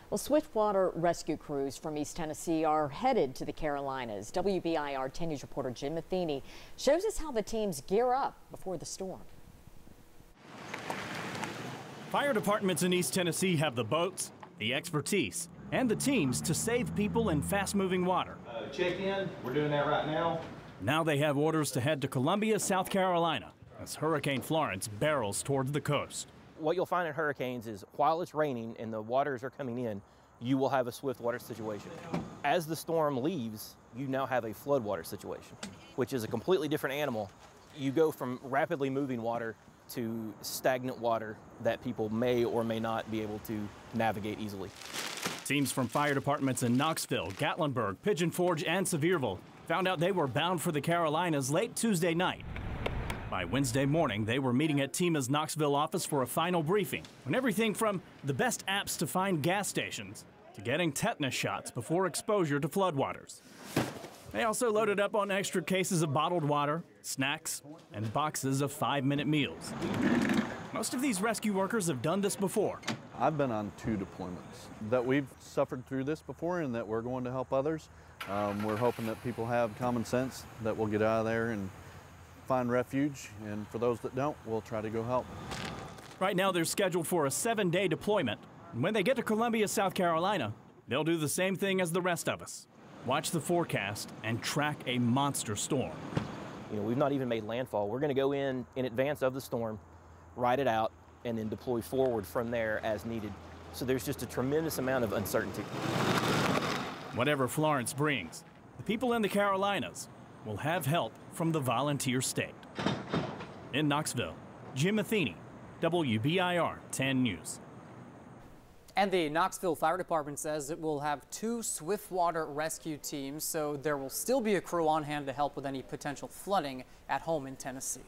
Well, swiftwater rescue crews from East Tennessee are headed to the Carolinas. WBIR 10 News reporter Jim Matheny shows us how the teams gear up before the storm. Fire departments in East Tennessee have the boats, the expertise, and the teams to save people in fast-moving water. Check in. We're doing that right now. Now they have orders to head to Columbia, South Carolina, as Hurricane Florence barrels towards the coast. What you'll find in hurricanes is while it's raining and the waters are coming in, you will have a swift water situation. As the storm leaves, you now have a floodwater situation, which is a completely different animal. You go from rapidly moving water to stagnant water that people may or may not be able to navigate easily. Teams from fire departments in Knoxville, Gatlinburg, Pigeon Forge, and Sevierville found out they were bound for the Carolinas late Tuesday night. By Wednesday morning, they were meeting at TEMA's Knoxville office for a final briefing on everything from the best apps to find gas stations to getting tetanus shots before exposure to floodwaters. They also loaded up on extra cases of bottled water, snacks, and boxes of 5-minute meals. Most of these rescue workers have done this before. I've been on 2 deployments that we've suffered through this before and that we're going to help others. We're hoping that people have common sense, that we'll get out of there and find refuge, and for those that don't, we'll try to go help. Right now, they're scheduled for a 7-day deployment. And when they get to Columbia, South Carolina, they'll do the same thing as the rest of us. Watch the forecast and track a monster storm. You know, we've not even made landfall. We're going to go in advance of the storm, ride it out, and then deploy forward from there as needed. So there's just a tremendous amount of uncertainty. Whatever Florence brings, the people in the Carolinas will have help from the volunteer state. In Knoxville, Jim Matheny, WBIR 10 News. And the Knoxville Fire Department says it will have 2 swiftwater rescue teams, so there will still be a crew on hand to help with any potential flooding at home in Tennessee.